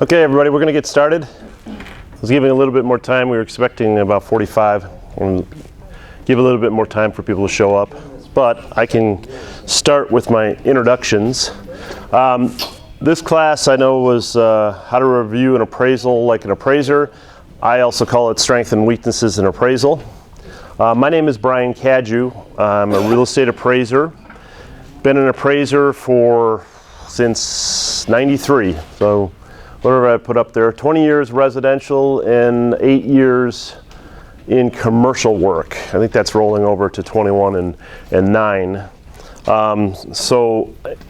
Okay, everybody, we're going to get started. I was giving a little bit more time. We were expecting about 45. We'll give a little bit more time for people to show up. But I can start with my introductions. This class I know was how to review an appraisal like an appraiser. I also call it strengths and weaknesses in appraisal. My name is Brian Cadieux. I'm a real estate appraiser. Been an appraiser since '93. So whatever I put up there, 20 years residential and 8 years in commercial work. I think that's rolling over to 21 and 9.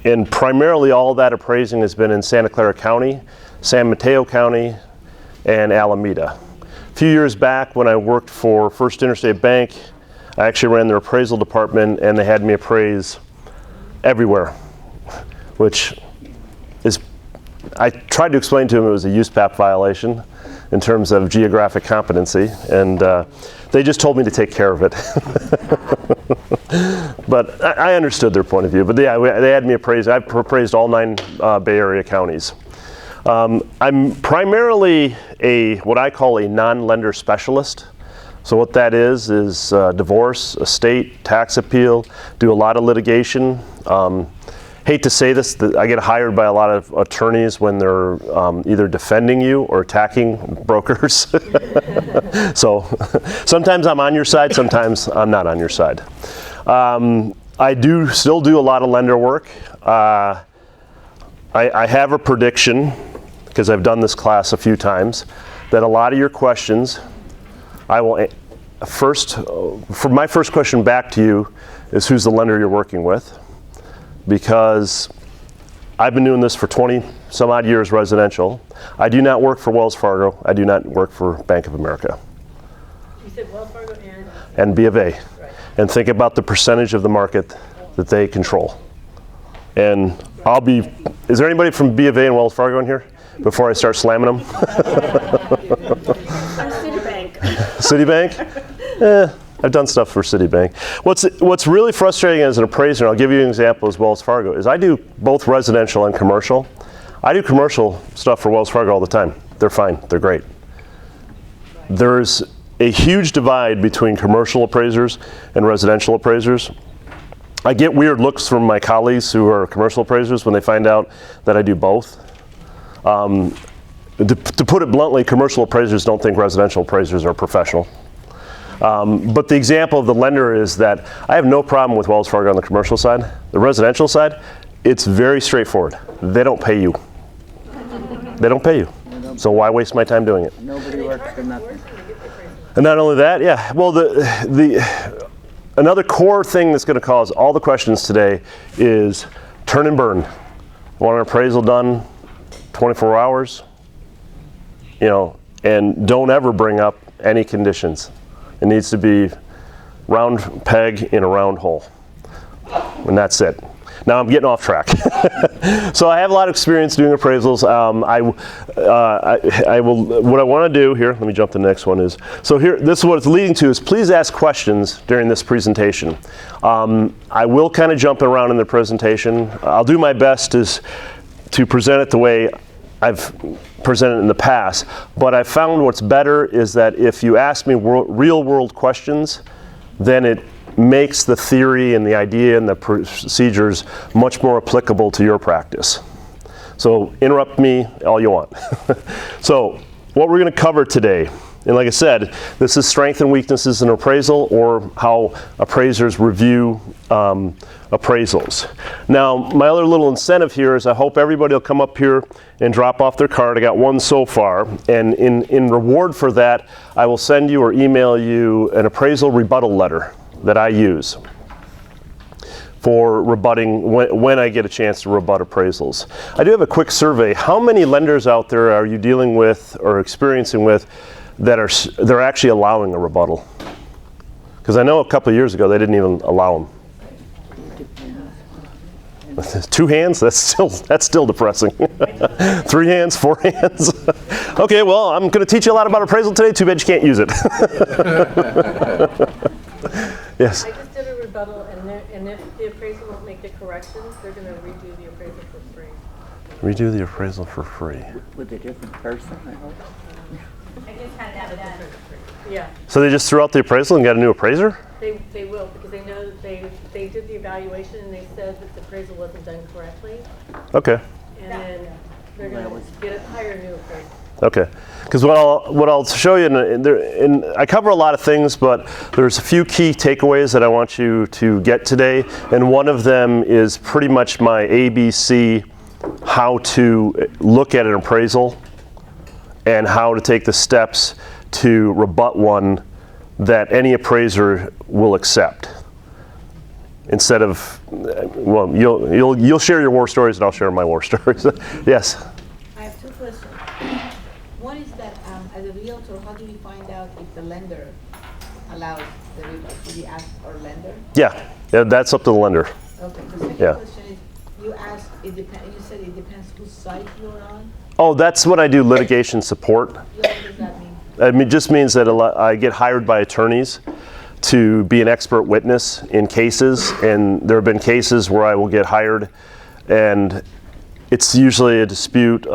And primarily all that appraising has been in Santa Clara County, San Mateo County, and Alameda. A few years back when I worked for First Interstate Bank, I actually ran their appraisal department and they had me appraise everywhere, which is, I tried to explain to them it was a USPAP violation in terms of geographic competency, and they just told me to take care of it. But I understood their point of view. But yeah, they had me appraise. I've appraised all 9 Bay Area counties. I'm primarily what I call a non-lender specialist. So what that is divorce, estate, tax appeal, do a lot of litigation. Hate to say this, I get hired by a lot of attorneys when they're either defending you or attacking brokers. So sometimes I'm on your side, sometimes I'm not on your side. I still do a lot of lender work. I have a prediction, because I've done this class a few times, that a lot of your questions, I will for my first question back to you is who's the lender you're working with? Because I've been doing this for 20 some odd years residential. I do not work for Wells Fargo. I do not work for Bank of America. You said Wells Fargo and B of A. Right. And think about the percentage of the market that they control. And is there anybody from B of A and Wells Fargo in here before I start slamming them? Citibank. Citibank? I've done stuff for Citibank. What's really frustrating as an appraiser, and I'll give you an example as Wells Fargo, is I do both residential and commercial. I do commercial stuff for Wells Fargo all the time. They're fine, they're great. There's a huge divide between commercial appraisers and residential appraisers. I get weird looks from my colleagues who are commercial appraisers when they find out that I do both. To put it bluntly, commercial appraisers don't think residential appraisers are professional. But the example of the lender is that I have no problem with Wells Fargo on the commercial side. The residential side, it's very straightforward. They don't pay you. They don't pay you. So why waste my time doing it? Nobody works for nothing. And not only that, yeah, well, another core thing that's going to cause all the questions today is turn and burn. Want an appraisal done 24 hours, and don't ever bring up any conditions. It needs to be round peg in a round hole, and that's it. Now I'm getting off track. So I have a lot of experience doing appraisals. What I want to do here, let me jump to the next one, this is what it's leading to, is please ask questions during this presentation. I will kind of jump around in the presentation. I'll do my best to present it the way I've presented in the past, but I found what's better is that if you ask me real world questions, then it makes the theory and the idea and the procedures much more applicable to your practice. So interrupt me all you want. So what we're going to cover today, and like I said, this is strengths and weaknesses in appraisal, or how appraisers review appraisals. Now, my other little incentive here is I hope everybody will come up here and drop off their card. I got one so far, and in reward for that, I will send you or email you an appraisal rebuttal letter that I use for rebutting when I get a chance to rebut appraisals. I do have a quick survey. How many lenders out there are you dealing with or experiencing with that they're actually allowing a rebuttal? Because I know a couple of years ago they didn't even allow them. 2 hands? That's still depressing. 3 hands, 4 hands. Okay, well, I'm going to teach you a lot about appraisal today. Too bad you can't use it. Yes. I just did a rebuttal, and if the appraiser won't make the corrections, they're going to redo the appraisal for free. Redo the appraisal for free. With a different person, I hope. I just had that done. Yeah, So they just threw out the appraisal and got a new appraiser? they will, because they know that they did the evaluation and they said that the appraisal wasn't done correctly. Okay. And then they're gonna hire a new appraiser. Okay, because what I'll show you, and I cover a lot of things, but there's a few key takeaways that I want you to get today, and one of them is pretty much my ABC, how to look at an appraisal, and how to take the steps to rebut one that any appraiser will accept. Instead of, well, you'll share your war stories, and I'll share my war stories. Yes. I have two questions. One is that as a realtor, how do we find out if the lender allows the realtor? Do we ask our lender? Yeah, that's up to the lender. Okay. The second Yeah. question is, you asked, you said it depends whose side you're on. Oh, that's what I do, litigation support. What does that mean? It just means that I get hired by attorneys to be an expert witness in cases, and there have been cases where I will get hired, and it's usually a dispute.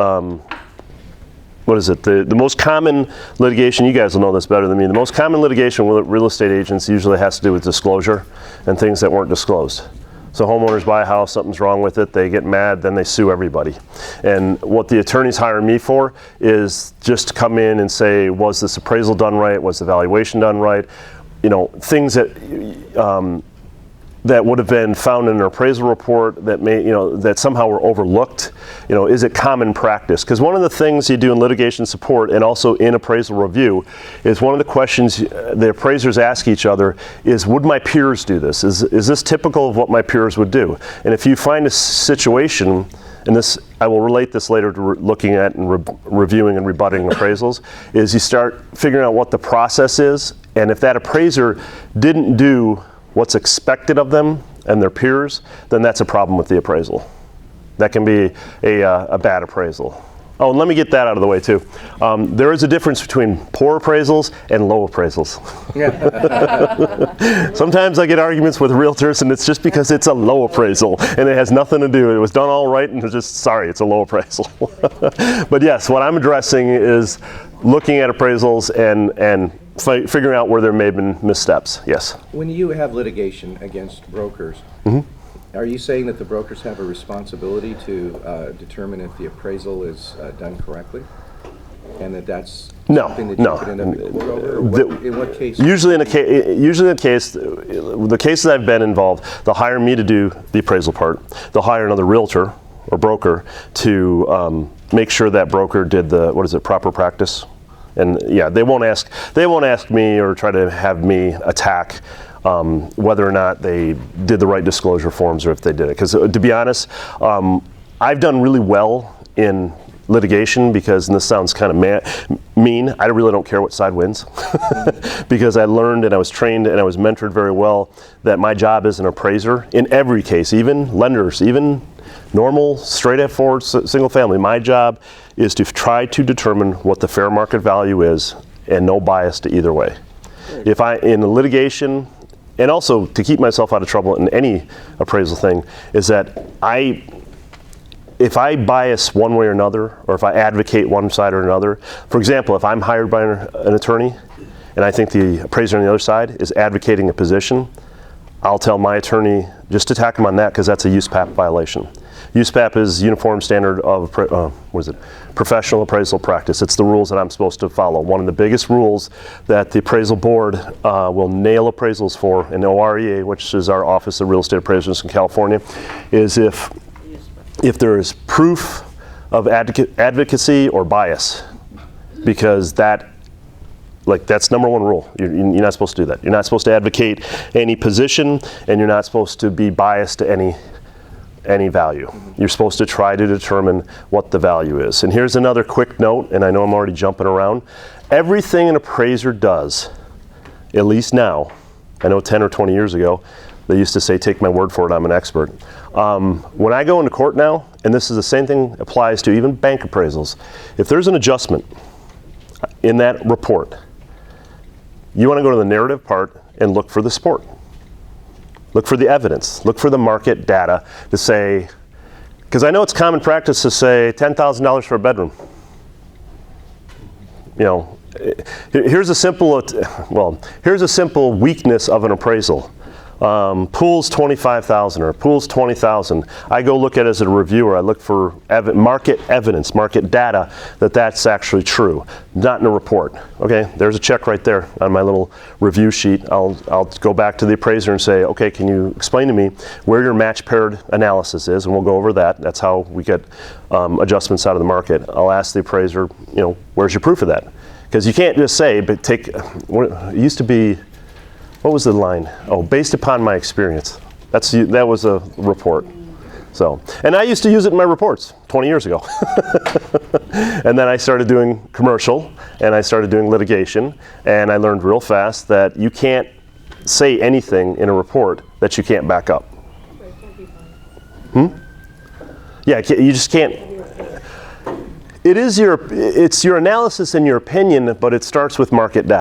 What is it? The most common litigation, you guys will know this better than me, the most common litigation with real estate agents usually has to do with disclosure and things that weren't disclosed. So homeowners buy a house, something's wrong with it, they get mad, then they sue everybody. And what the attorneys hire me for is just to come in and say, was this appraisal done right? Was the valuation done right? You know, things that that would have been found in an appraisal report that that somehow were overlooked. You know, is it common practice? Because one of the things you do in litigation support and also in appraisal review is one of the questions the appraisers ask each other is, would my peers do this? Is this typical of what my peers would do? And if you find a situation, and this, I will relate this later to looking at and reviewing and rebutting appraisals, is you start figuring out what the process is, and if that appraiser didn't do what's expected of them and their peers, then that's a problem with the appraisal. That can be a bad appraisal. Oh, and let me get that out of the way too. There is a difference between poor appraisals and low appraisals. Sometimes I get arguments with realtors and it's just because it's a low appraisal and it has nothing to do. It was done all right and it's just, sorry, it's a low appraisal. But yes, what I'm addressing is looking at appraisals and figuring out where there may have been missteps. Yes. When you have litigation against brokers, are you saying that the brokers have a responsibility to determine if the appraisal is done correctly? And that's something that you could end up in court over? Or in what case? Usually in the case, the cases I've been involved, they'll hire me to do the appraisal part. They'll hire another realtor or broker to make sure that broker did the, proper practice. And yeah, they won't ask me or try to have me attack whether or not they did the right disclosure forms or if they did it. Because to be honest, I've done really well in litigation because, and this sounds kind of mean, I really don't care what side wins. Because I learned and I was trained and I was mentored very well that my job as an appraiser in every case, even lenders, even normal, straight at forward, single family, my job is to try to determine what the fair market value is and no bias to either way. If in a litigation, and also to keep myself out of trouble in any appraisal thing, is that if I bias one way or another, or if I advocate one side or another, for example, if I'm hired by an attorney and I think the appraiser on the other side is advocating a position, I'll tell my attorney, just attack him on that because that's a USPAP violation. USPAP is Uniform Standard of Professional Appraisal Practice. It's the rules that I'm supposed to follow. One of the biggest rules that the appraisal board will nail appraisals for in OREA, which is our Office of Real Estate Appraisers in California, is if there is proof of advocacy or bias, because that's number one rule. You're not supposed to do that. You're not supposed to advocate any position, and you're not supposed to be biased to any value. You're supposed to try to determine what the value is. And here's another quick note, and I know I'm already jumping around. Everything an appraiser does, at least now, I know 10 or 20 years ago, they used to say, take my word for it, I'm an expert. When I go into court now, and this is the same thing applies to even bank appraisals, if there's an adjustment in that report, you want to go to the narrative part and look for the support. Look for the evidence. Look for the market data to say, Because I know it's common practice to say $10,000 for a bedroom. You know, here's a simple weakness of an appraisal. Pool's 25,000 or pool's 20,000. I go look at it as a reviewer. I look for market evidence, market data that that's actually true, not in a report. Okay, there's a check right there on my little review sheet. I'll go back to the appraiser and say, okay, can you explain to me where your match paired analysis is, and we'll go over that. That's how we get adjustments out of the market. I'll ask the appraiser, you know, where's your proof of that? Because you can't just say, but take what it used to be. What was the line? Oh, based upon my experience. That was a report. So, and I used to use it in my reports 20 years ago. And then I started doing commercial, and I started doing litigation, and I learned real fast that you can't say anything in a report that you can't back up. Yeah, you just can't. It's your analysis and your opinion, but it starts with market data.